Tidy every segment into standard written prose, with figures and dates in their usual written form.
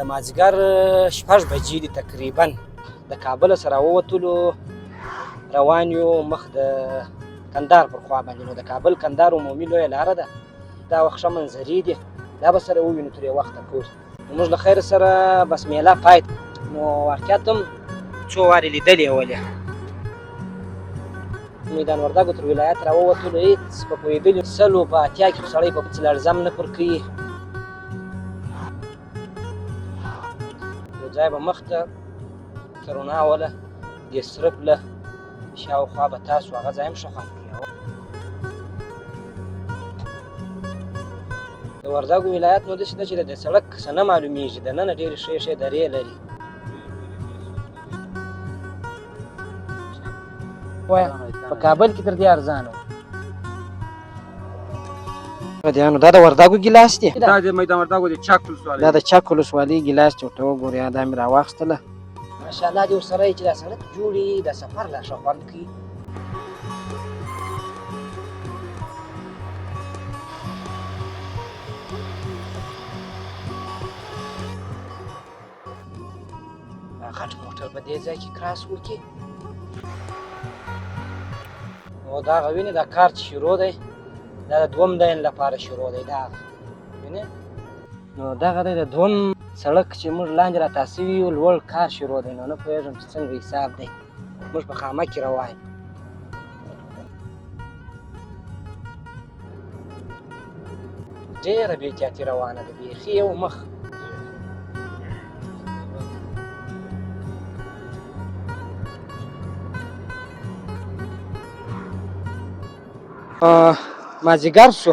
د مازدیګر 6 بجې دي تقریبا د کابل سره ووتلو، روان یو مخ د کندهار پر خوا باندې. نو د کابل کندهار عمومي لویه لاره ده، دا وخت ښه منظرې دي، دا به سره ووینو تر یو وخته پورې. موږ له خیر سره بس میله پای نو واقعیت هم څو وارې لیدلې ولې میدان وردګو تر ولایت راووتلو، هېڅ په پوهېدلي 100 په 80 کې سړی په لړزم نه پر کوي. یو ځای به مخته کرونا وله د سرک له شاوخوا به تاسو هغه ځای هم ښه خوند کوي. د وردګو ولایت نو داسې ده چې د سړک څه نه معلومېږي، دننه ډېرې ښې ښې درې لري. وایه په کابل کې تر دې ارزانه و. دا د وردګو ګیلاس دی؟ دا د میدان وردګو د چک ولسوالۍ، دا د چک ولسوالۍ ګیلاس دی. ورته وګورئ، دا مې راواخیستله. ماشاءالله دې ورسره چې دا سړک جوړ وي، د سفر لا ښه خوند کوي. غټ موټر په دې ځای کې کراس وکړي. او دغه وینې دا کار چې شروع دی، دا د دویم لاین لپاره شروع دی. دغه وینې نو دغه دی د دویم سړک چې موږ لاندې راتاسی یو لوړ کار شروع دی. نو نه پوهېږم چې څنګه حساب دی. موږ په خامه کې روان یو. ډېره بې احتیاطي روانه ده، بیخي یو مخ. مازدیګر شو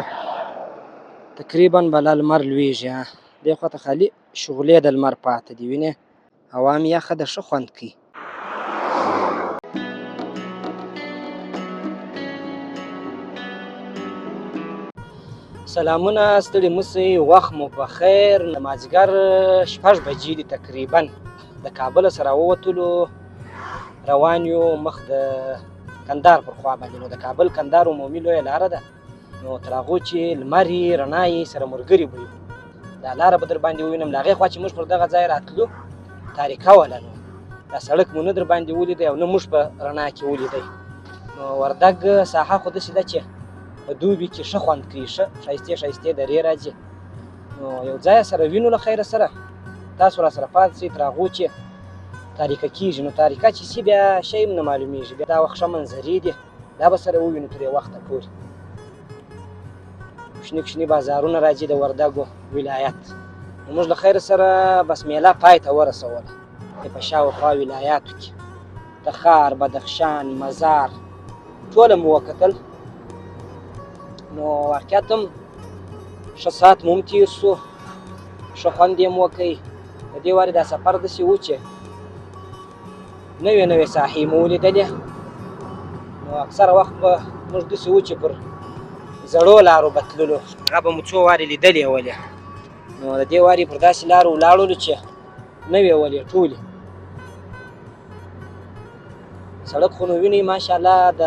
تقریبا بله لمر لویږي. دې خواته خالي شغلې د لمر پاته دي. وینې هوا مې یخه ده، ښه خوند کوي. سلامونه، ستړي مه شئ، وخت مو په خیر. د مازدیګر 6 بجې دي تقریبا د کابل سره ووتلو، روان یو مخ د کندهار پر خوا باندې. نو د کابل کندهار عمومي لویه لاره ده، نو تر هغو چې لمر یې رڼا یې سره ملګري به یو. دا لاره به در باندې ووینم. له هغې خوا چې موږ پر دغه ځای راتلو تاریکه وله، نو دا سړک مو نه در باندې ولیدی او نه موږ په رڼا کې ولیدی. نو وردګ ساحه خو داسې ده چې په دوبي کې ښه خوند کوي، ښه ښایستې ښایستې درې راځي. نو یو ځای سره وینو له خیره سره، تاسو را سره پاتې شئ تر هغو چې تاریکه کېږي. نو تاریکه چې شي بیا شی هم نه معلومېږي، بیا دا وخت ښه منظرې دي، دا به سره ووینو تر یو وخته پورې. کوچني کوچني بازارونه راځي د وردګو ولایت. نو موږ له خیر سره بس میله پای ته ورسوله. په شاوخوا ولایاتو کې تخار، بدخشان، مزار ټوله مو وکتل. نو واقعیت هم ښه ساعت مو هم تېر شو، ښه خوند یې هم وکړ. د دې وارې دا سفر داسې و چې نوې نوې ساحې مو ولیدلې. نو اکثره وخت به موږ داسې و چې پر زړو لارو به تللو، هغه به مو څو وارې لیدلې ولې. نو د دې وارې پر داسې لارو ولاړولو چې نوې ولې ټولې. سړک خو نو وینئ ماشاءالله د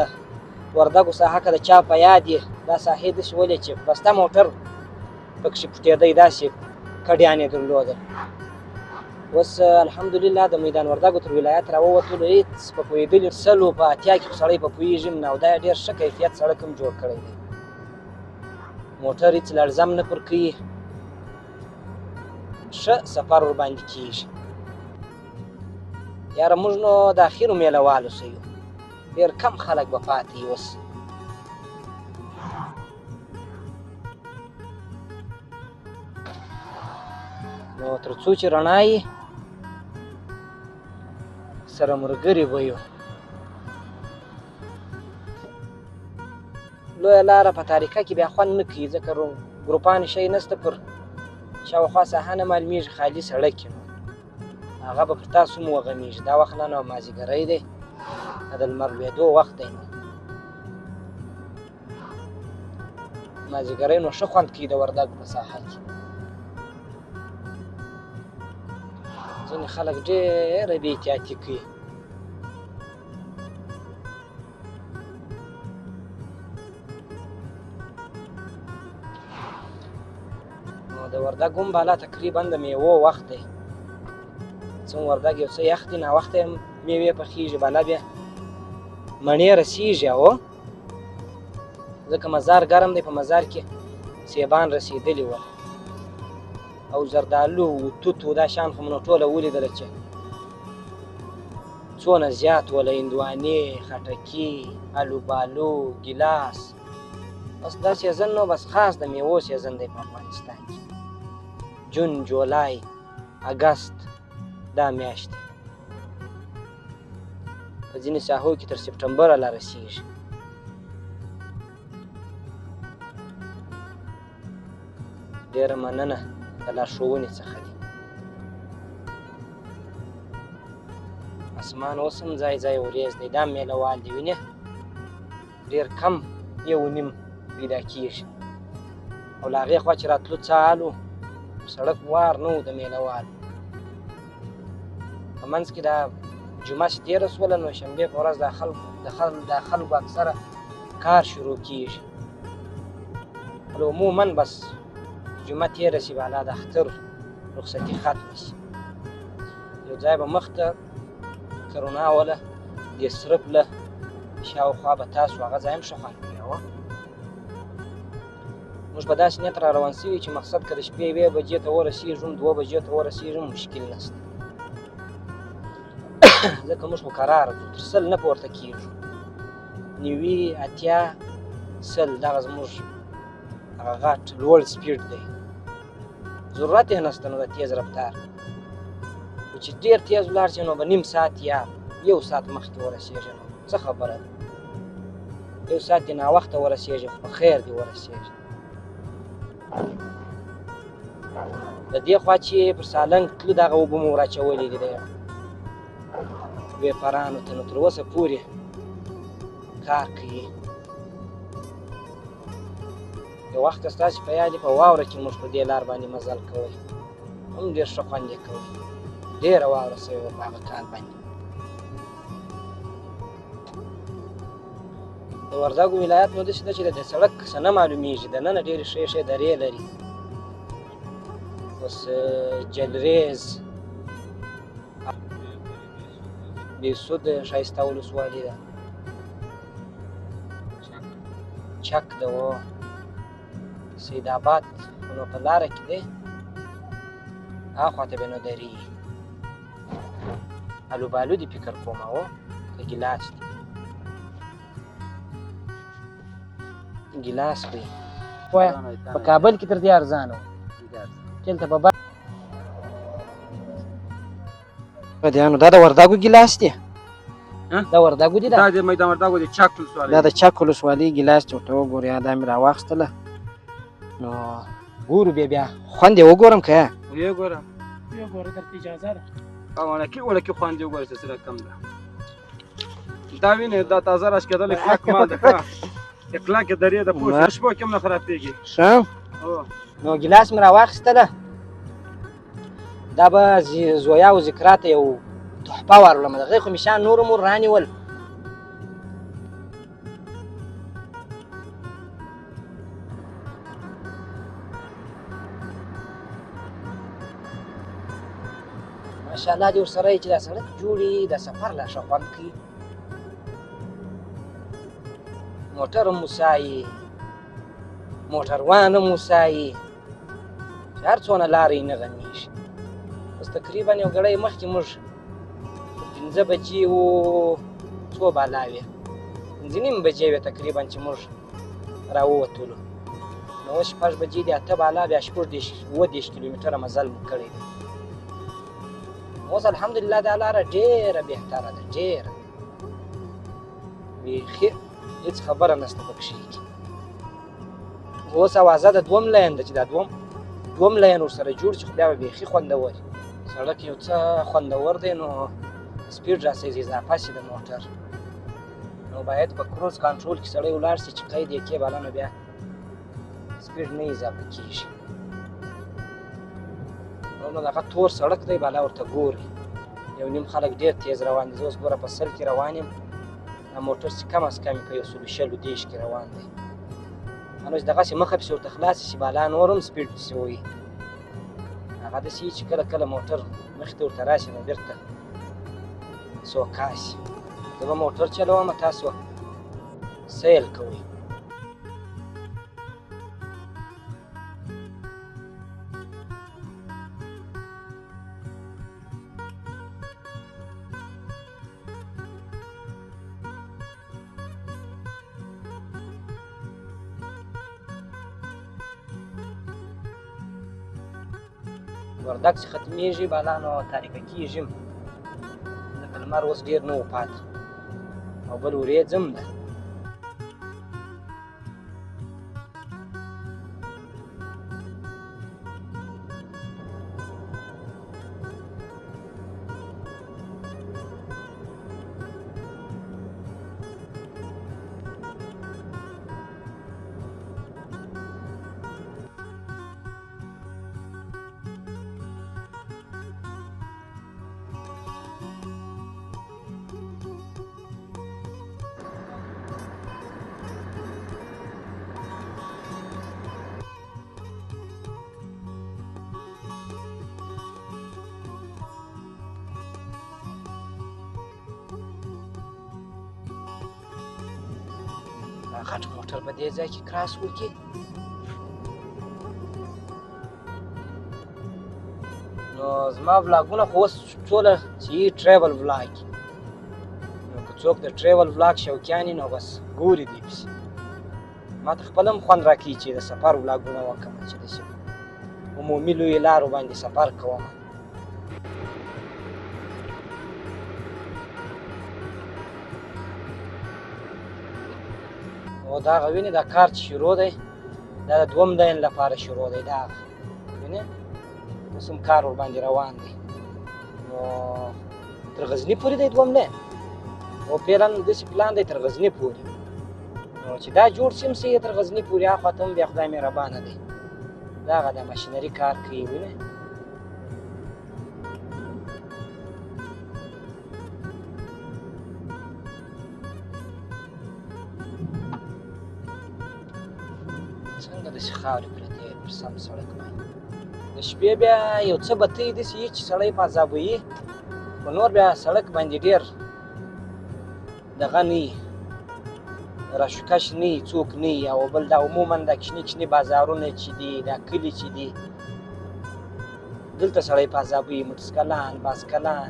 وردګو ساحه که د چا په یاد یې، دا ساحې داسې ولې چې بسته موټر پکښې پټېدی، داسې کډیان یې درلودل. اوس الحمدلله د میدان وردګو تر ولایت راووتلو، هېڅ په پوهېدلي 100 په 80 کې سړی په پوهېږي هم نه. او دا یې ډېر ښه کیفیت سړک هم جوړ کړی دی. موټر هېڅ لړزم نه پر کوي، ښه سفر ورباندې کېږي. یاره موږ نو د اخرو میله والو څه یو، ډېر کم خلک به پاتې وي اوس. نو تر څو چې رڼا یې سره ملګري به یو. لویه لاره په تاریکه کې بیا خوند نه کوي، ځکه ګروپان شی نشته، پر شاوخوا ساحه نه معلومېږي، خالي سړک یې. نو هغه به پر تاسو هم وغمیږي. دا وخت نه نو مازدیګری دی، دا د لمر لوېدو وخت دی. نو مازدیګری نو ښه خوند کوي د وردګو په ساحه کې. ځینې خلک ډېره بې احتیاطي کوي. نو د وردګ هم بالا تقریبا د میوو وخت دی. څه وردګ یو څه یخ دي ناوخته یې میوې پخېږي بالا بیا مڼې رسېږي او ځکه مزار ګرم دی په مزار کې سیبان رسېدلي ول او زردالو و توت و دا شیان خو مو نو ټوله ولیدله چې څونه زیات وله هندوانې خټکي الوبالو ګیلاس بس دا سیزن نو بس خاص د میوو سیزن دی په افغانستان کې جون جولای اګست دا میاشتې په ځینې ساحو کې تر سپټمبره لا رسېږي ډېره مننه د لارښوونې څخه دي اسمان اوس هم ځای ځای وریځ دی دا میله وال دی وینې ډېر کم یو نیم پیدا کېږي او له هغې خوا چې راتلو څه حال و سړک وار نه و د میله والو په منځ کې دا جمعه چې تېره شوله نو شنبې په ورځ د خلکو اکثره کار شروع کېږي عموما بس جمعه تېره شي بالا د اختر رخصتي ختمه شي یو ځای به مخته کرونا وله دې صرف له شاوخوا به تاسو هغه ځای هم ښه خوند کوي موږ به داسې نیت را روان شوي چې مقصد که د شپې 1 بجې ته ورسېږو 2 بجې ته ورسېږو مشکل نشته ځکه موږ خو قراره ځو تر 100 نه پورته کېږو 90 80 100 دغه زموږ هغه غټ لوړ سپیډ دی ضرورت یې نشته نو د تیز رفتار خو چې ډېر تیز ولاړ شي نو به نیم ساعت یا 1 ساعت مخکې ورسېږي نو څه خبره ده 1 ساعت دې ناوخته ورسېږي خو په خیر دې ورسېږي د دې خوا چې پر سالنګ تلو دغه اوبه مو راچولې دي د ویپرانو ته نو تر اوسه پورې کار کوي یو وخت ستاسې په یاد په واوره کې موږ په دې لار باندې مزل کوی هم ډېر ښه خوند یې کوی ډېره واوره سوې وه په هغه کال باندې د وردګو ولایت نو داسې ده چې د سړک څه نه معلومېږي دننه ډېرې ښې ښې درې لري اوس جلریز بېسود ښایسته ولسوالي ده چک ده و سید آباد خو نو په لاره کې دی هغه خواته به نو درې الوبالو دې فکر کوم و که ګیلاس دی ګیلاس دی وایه په کابل کې تر دې ارزانه و دلته په بدیانو دا د وردګو ګیلاس دی دا وردګو دی دا د میدان وردګو د چک ولسوالۍ دا د چک ولسوالۍ ګیلاس دی ورته وګورې دا مې راواخیستله نو ګورو بیا خوند یې وګورم که ویې ګوره درته اجازه ده وړکې خوند یې وګوره چې سره کم ده دا وینې دا تازه راښکېدلی کلک مال ده ښه د کلکې درې د پوست شپو کې هم نه خرابېږي ښه نو ګیلاس مې راواخیستله دا به زویا و ذکرا ته یو تحفه ورولم د هغې خو مې شیان نور مور رانیول ماشاءالله دې ورسره یې چې دا سړک جوړي د سفر لا ښه خوند کوي موټر هم وسایي موټروان هم وسایي چې هر څونه لارې نه غمیږي اوس تقریبا یو ګړی مخکې موږ 5 بجې و څو بالا وې 5:30 بجې وې تقریبا چې موږ راووتلو نو اوس 6 بجې دي 8 بالا بیا 10 کیلومتره مزل مو کړی دی اوس الحمدلله دا لاره ډېره بهتره ده ډېره بیخي هېڅ خبره نشته پکښې اوس اوازه د 2 لاین ده چې دا دوم لاین ورسره جوړ شي خو بیا به بیخي خوندور سړک یو څه خوندور دی نو سپیډ راسیږي اضافه شي د موټر نو باید په کروز کنټرول کې سړی ولاړ شي چې قید یې کې بالا نو بیا سپیډ نه اضافه کېږي نو دغه تور سړک دی بالا ورته ګوري یو نیم خلک ډېر تیز روان دي زه اوس ګوره په 100 کې روان یم دا موټر چې کم از کم په 120 کې روان دی نو چې دغسې مخه پسې ورته خلاصې شي بالا نور هم سپیډ پسې وي هغه داسې وي چې کله کله موټر مخې ته ورته راشي نو بېرته سوکا شي. زه به موټر چلوم، تاسو سیل کوئ. وردګ چې ختمېږي بالا نو تاریکه کېږي، ځکه لمر اوس ډېر نه و پاته او بل ورېځم ده. غټ موټر په دې ځای کې کراس وکړي. نو زما ولاګونه خو اوس ټوله چې ټریول ولاګ، نو که څوک د ټریول ولاګ شوقیان وي نو بس ګوري دې پسې. ما ته خپل هم خوند راکوي چې د سفر ولاګونه وکړم، چې داسې عمومي لویو لارو باندې سفر کوم. او دا هغه وینې دا کار چې شروع دی دا د دوم دین لپاره شروع دی. دا هغه وینې اوس هم کار ورباندې روان دی. نو تر غزني پورې دی دوم دین، او پلان داسې پلان دی تر غزني پورې. نو چې دا جوړ شي همسې تر غزني پورې هاخوا ته هم بیا خدای مهربانه دی. دا هغه د ماشینري کار کوي وینې. څنګه داسې خاورې پرتې وي پر سم سړک باندې. د شپې بیا یو څه بتۍ داسې وي چې سړی په عذابوي، خو نور بیا سړک باندې ډېر دغه نه وي، راشوکش نه وي، څوک نه وي. او بل دا عموما دا کوچني کوچني بازارونه چې دي، دا کلي چې دي، دلته سړی په عذابوي. موټرسکلان، باسکلان.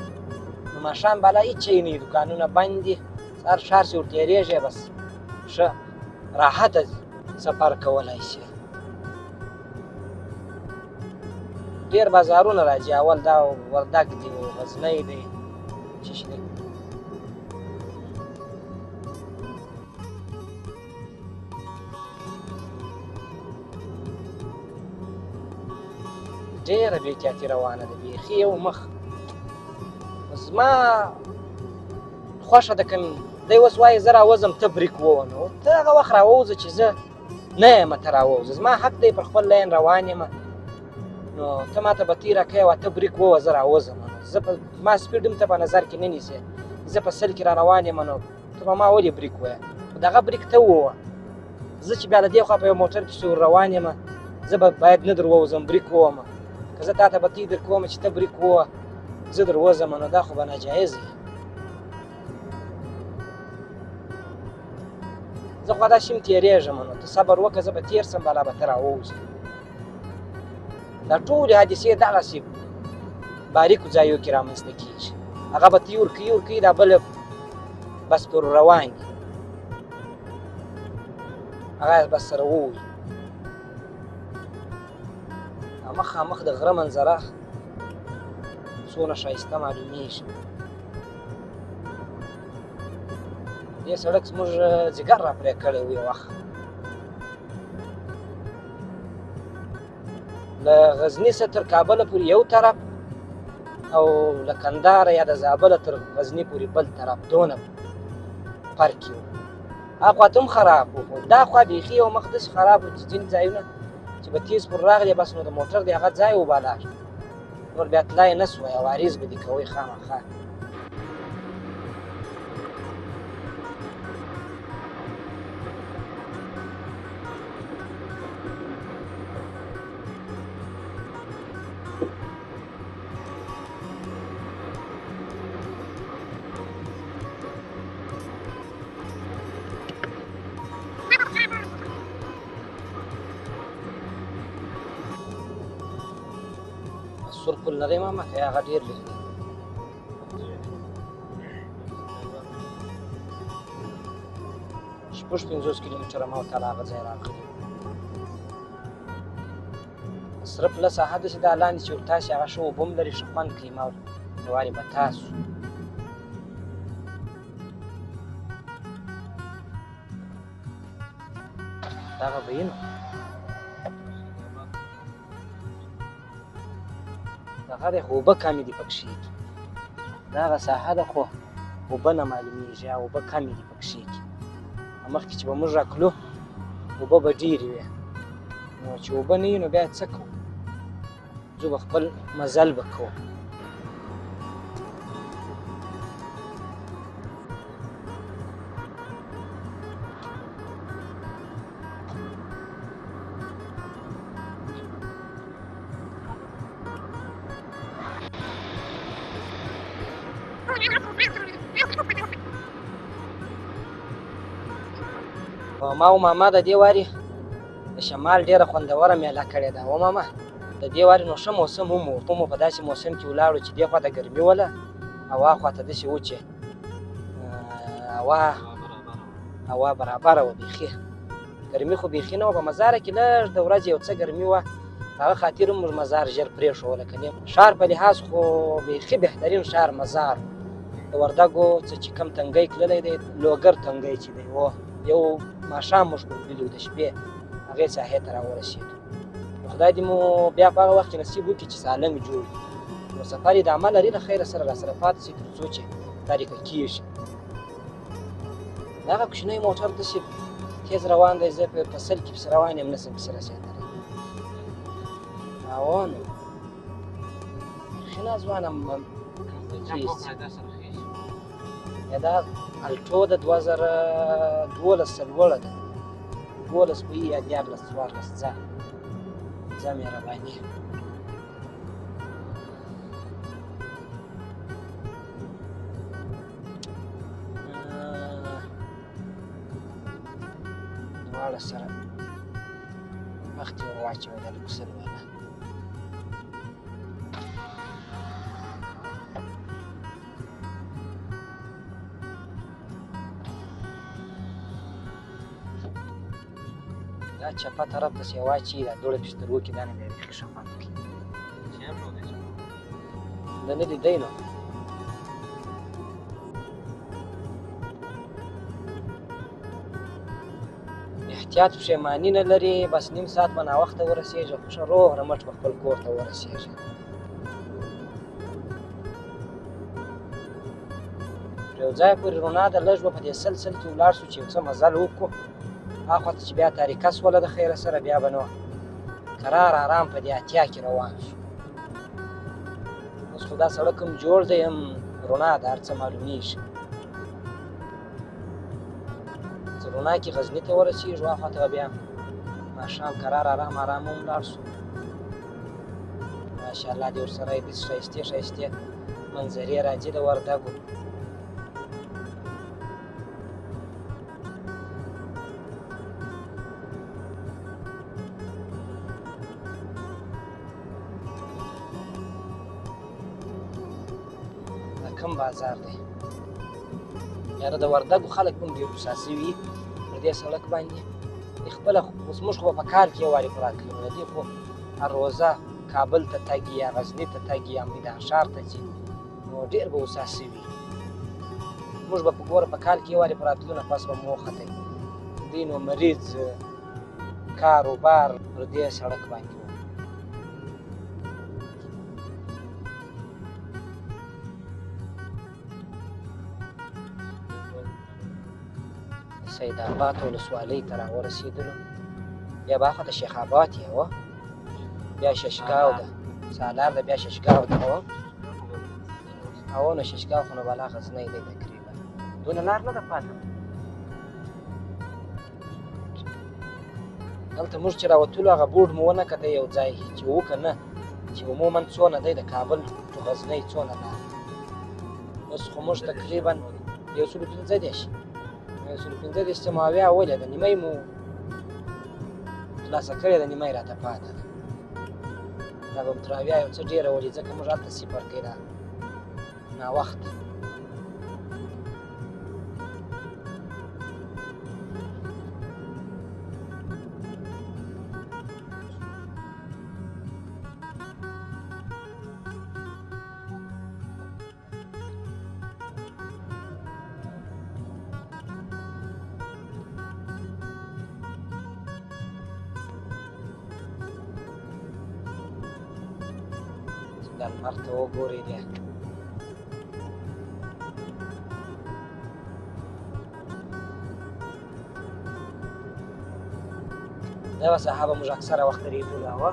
نو ماښام بالا هېڅ شی نه وي، دوکانونه بند دي، سهار ښار چې ورتېرېږې بس ښه راحته سفر کولی شي. ډېر بازارونه راځي، اول دا وردګ دی، غزنی دی، چې شي دی. ډېره بې احتیاطي روانه ده، بیخي یو مخ. زما خوښه ده که دی اوس وایي زه راوځم ته بریک ووه، نو ته هغه وخت راووځه چې زه نه یم ته راووځه. زما حق دی پر خپل لاین روان یم، نو ته ماته بتۍ راکوې او ته بریک ووه زه راوځم. زه په ما سپیډ هم ته په نظر کې نه نیسې، زه په 100 کې را روان یم، نو ته به ما ولې بریک ووایې؟ خو دغه بریک ته ووه. زه چې بیا له دې خوا په یو موټر پسې ور روان یم، زه به باید نه در ووځم، بریک ووهم. که زه تا ته بتۍ در کوم چې ته بریک ووه زه در وځم، نو دا خو به ناجایز وي. زه خو داسې هم تېرېږم، نو ته صبر وکړه، زه به تېر شم، بالا به ته راووځې. دا ټولې حادثې دغسې باریکو ځایو کې رامنځته کېږي. هغه بتۍ ورکوي دا بل بس پر روان دي، هغه بس سره ووي. مخامخ د غره منظره څونه ښایسته معلومیږي. دې سړک زموږ ځیګر را پرې کړی و یو وخت. له غزني څخه تر کابله پورې یو طرف، او له کندهاره یا د زابله تر غزني پورې بل طرف، دونه فرق یې و. هاخوا ته هم خراب و، خو دا خوا بیخي یو مخ داسې خراب و چې ځینې ځایونه چې به تیز پر راغلی بس نو د موټر د هغه ځای و بالا، نور بیا تلای نه سوی، عوارض به دې کوئ خامخا. سور پل نه دی ماما که هغه ډېر لږ دی شپږ 50 کیلومتره ما ورته هغه ځای راغلی سره پله ساحه داسې دا لاندې چې ورتاسې هغه ښه اوبه هم لري ښه خوند کوي ما یوارې به تاسو دغه به یې نو دغه دی خو اوبه کمې دي پکښې دغه ساحه ده خو اوبه نه معلومېږي اوبه کمې دي پکښې مخکې چې به موږ راکلو اوبه به ډېرې وې نو چې اوبه نه وي نو بیا څه کوو زه به خپل مزل به کوم ما او ماما د دې واري د شمال ډېره خوندوره میله کړې ده و ماما د دې واري نو ښه موسم هم و خو مو په داسې موسم کې ولاړو چې دې خوا د ګرمي وله هوا خواته داسې و چې هوا برابره وه بیخي ګرمي خو بیخي نه وه په مزاره کې لږ د ورځې یو څه ګرمي وه هغه خاطر هم موږ مزار ژر پرېښوله که نه ښار په لحاظ خو بیخي بهترین ښار مزار د وردګو څه چې کوم تنګی تللی دی لوګر تنګی چې دی و یو ماښام موږ ګرځېدلي د شپې هغې ساحې ته راورسېدو نو خدای دې مو بیا په هغه وخت کې نصیب وکړي چې سالم جوړ نو سفر یې ادامه لري له خیره سره راسره پاتې شي تر څو چې تاریکه کېږي دغه کوچنی موټر داسې تیز روان دی زه په سل کې پسې روان یم نسم پسې رسېدلی او نو بیخي ناځوانه دا الټو د 2012 سرلوړه ده 12 په یا 14 ځه مهرباني دواړه سره مخکې ور واچوه دا لوکسل والا دا چپه طرف ته سیوا چی دا دوړه پې سترګو کې دا نه بیا بیخي ښه خوند کوي ده نه لیدی نو احتیاط پښیماني نه لري بس نیم ساعت به ناوخته ورسېږي خو ښه روغ رمټ به خپل کور ته ورسېږي پر یو ځای پورې رونا ده لږ به په دې سل کې ولاړ شو چې یو څه مزل وکړو هاخوا ته چې بیا تاریکه سوله د خیره سره بیا به نو قرار آرام په دې اتیا کې روان شو اوس خو دا سړک هم جوړ دی هم رونا ده هر څه معلومېږي چې رونا کې غزني ته ورسېږو هاخوا ته به بیا ماښام قرار آرام هم ولاړ شو ماشاءالله دې ورسره یې داسې ښایستې ښایستې منظرې راځي د وردګو کوم بازار دی یاره د وردګو خلک هم ډېر غوسه سوي پر دې سړک باندې خپله اوس موږ خو به په کال کې یو وارې خو راتلو د دې خو هر روزه کابل ته تګي یا غزني ته تګي یا میدان ښار ته ځي نو ډېر به غوسه سوي موږ به په ګوره په کال کې یو وارې په راتلو نه پس به مو وختئ دوی نو مریض کاروبار پر دې سړک باندې سید آباد ولسوالۍ ته راورسېدلو بیا به هاخوا ته شیخ آباد یې و بیا ششګاو ده سالار ده بیا ششګاو ده او نو ششګاو خو نو بالا غزنی دی تقریبا دونه لار نه ده پاته دلته موږ چې راوتلو هغه بورډ مو ونه کته یو ځای چې و که نه چې عموما څونه دی د کابل ټو غزنی څونه لار اوس خو موږ تقریبا 115 115 څه ماویه اولې ده نیمه مو خلاصه کړې ده نیمه یې راته پاته ده دا به متراویه یو څه ډېره ولي ځکه موږ هلته سفر کوي دا ناوخته. دا لمر ته وګورئ دی دا ساحه به موږ اکثره وخت درېدله وه.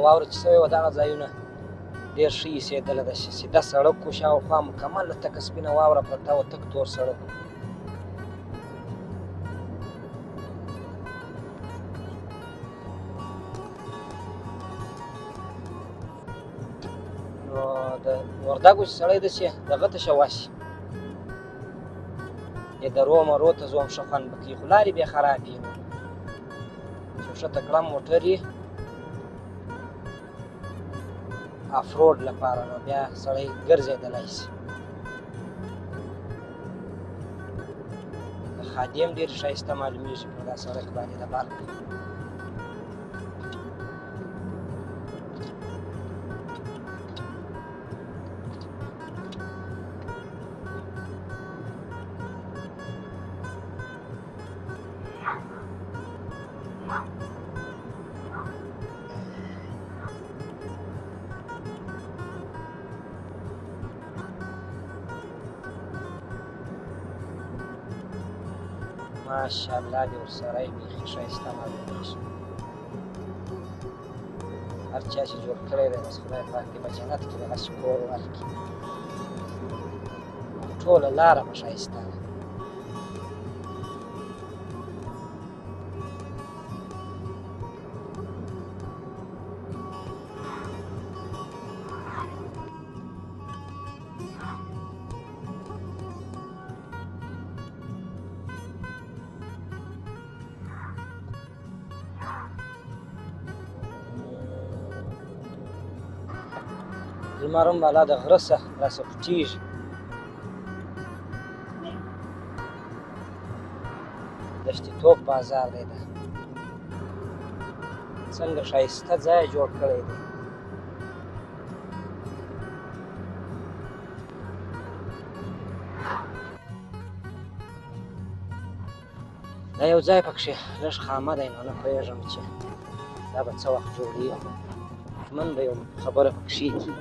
واوره چې سوې وه دغه ځایونه ډېر ښه ایسېدله. د سیده سړک و، شاوخوا مکمله تکه سپینه واوره پرته وه، تک تور سړک و. نو د وردګو چې سړی داسې دغه ته شواشي یا درو مرو ته ځو هم ښه خوند به کوي، خو لارې بیا خرابې وي. چې ښه تکړه موټر یې افروډ لپاره نو بیا سړی ګرځېدلی شي. خادي هم ډېر ښایسته معلومېږي په دا سړک باندې د برق. ماشاءالله دې ورسره یې بیخي ښایسته معلومېږي. هر چا چې جوړ کړی دی بس خدای پاک دې په جنت کې دغسې کور ورکړي. ټوله لاره به ښایسته ده. لمر هم بالا د غره څخه راسه پټېږي. دشتي توپ بازار دی دا. څنګه ښایسته ځای جوړ کړی دی. دا یو ځای پکښې لږ خامه دی، نو نه پوهېږم چې دا به څه وخت جوړېږي. من به یو خبره پکښې کي.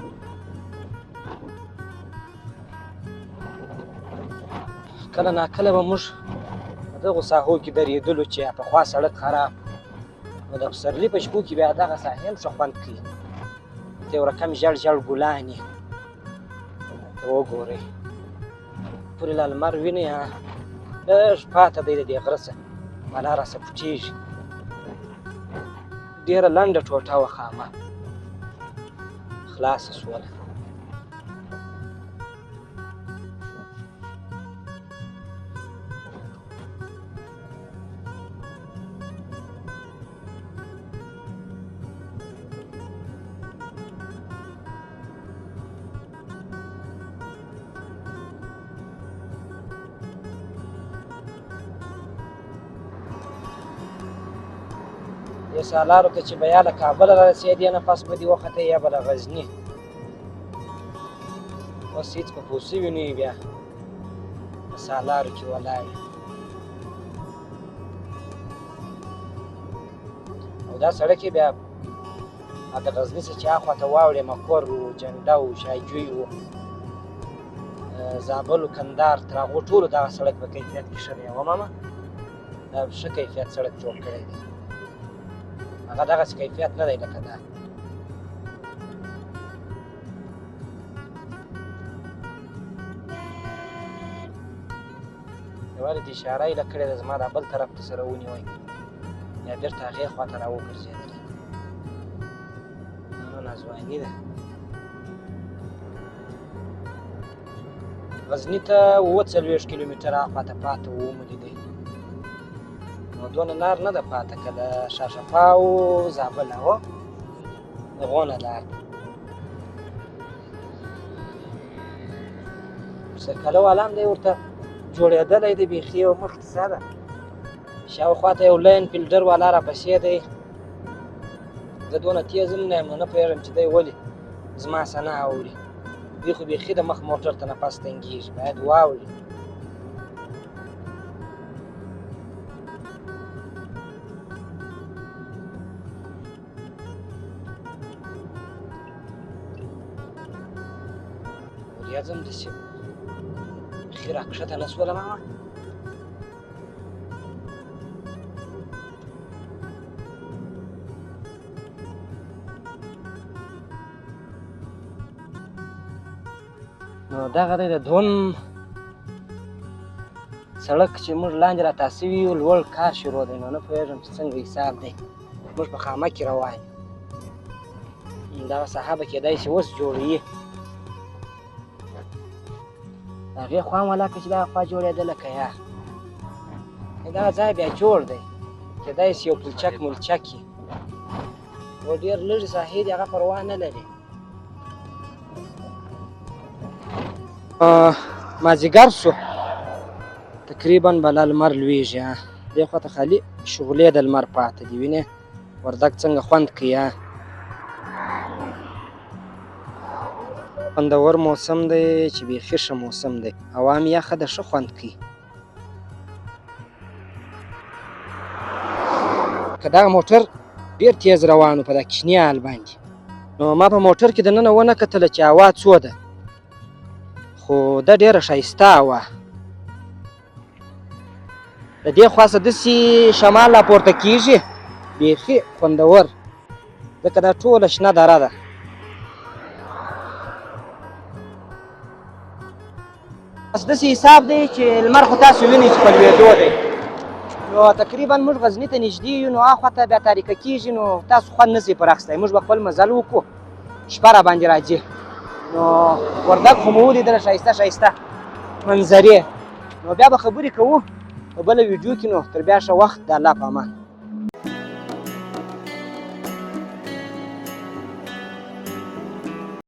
کله ناکله به موږ په دغو ساحو کې درېدلو چې پخوا سړک خراب، نو د پسرلي په شپو کې بیا دغه ساحې هم ښه خوند کوي. ته یو رقم ژړ ژړ ګلان یې ته وګورئ. پورې لا لمر وینئ، لږ پاته دی د دې غره څخه، بالا راسه پټېږي. ډېره لنډه ټوټه وه خامه، خلاصه شوله. دې سالارو ته چې به یا له کابله رارسېدې نه پس به دې وختې یا به له غزني. اوس هېڅ په پوه سوي نه یې بیا په سالارو کې ولاړ. دا سړک یې بیا د غزني څخه چې هاخوا ته واوړې مکور و جنډه و شایجوی و زابل و کندهار تر هغو ټولو دغه سړک په کیفیت کې ښه دی او ماما دا ښه کیفیت سړک جوړ کړی دی هغه دغسې کیفیت نه دی لکه دا یوازې د اشاره یې کړې ده زما دا بل طرف ته سره ونیوئ یا بېرته هغې خوا ته راوګرځېدلی نو ناځواني ده غزني ته 40 کیلومتره هاخوا ته پاته و مو لیدی نو دونه لار نه ده پاته که د شاشفا او زابل هو دغونه لار ده سرکله والا هم دی ورته جوړېدلی دی بیخي او مخکې څه ده شاوخوا ته یو لین فیلډر والا راپسې دی زه دونه تیز هم نه یم نو نه پوهېږم چې دی ولې زما څه نه اوري دوی خو بیخي د مخ موټر ته نفس تنګېږي باید واوري وریا ځم داسې بیخي راکښته نه شوله ماما نو دغه دی د دویم سړک چې موږ لاندې راتاسوي یو لوړ کار شروع دی نو نه پوهېږم چې څنګه حساب دی موږ په خامه کې روان یو دغه ساحه به کېدای شي اوس جوړوي د هغې خوا هم ولاکه چې دغه خوا جوړېدله که یا دغه ځای بیا جوړ دی کېدای شي یو پلچک ملچک وي او ډېر لږې ساحې دي هغه پروا نه لري مازدیګر شو تقریبا بله لمر لویږي دې خوا ته خالي شغلې د لمر پاته دي وینې وردګ څنګه خوند کوي خوندور موسم دی چې بیخي ښه موسم دی هوا هم یخه ده ښه خوند کوي که دغه موټر ډېر تیز روان و په دا کوچني حال باندې نو ما په موټر کې دننه ونه کتله چې هوا څو ده خو دا ډېره ښایسته هوا د دې خوا څه داسې شمال راپورته کېږي بیخي خوندور ځکه دا ټوله شنه دره ده بس داسې حساب دی چې لمر خو تاسو وینئ چې په لوېدو دی نو تقریبا موږ غزني ته نږدې یو نو هاخوا ته بیا تاریکه کېږي نو تاسو خوند نه شئ پر اخیستی موږ به خپل مزل وکړو شپه را باندې راځي نو وردګ خو مو ولیدله ښایسته ښایسته منظرې نو بیا به خبرې کوو په بله ویډیو کې نو تر بیا ښه وخت د الله په امان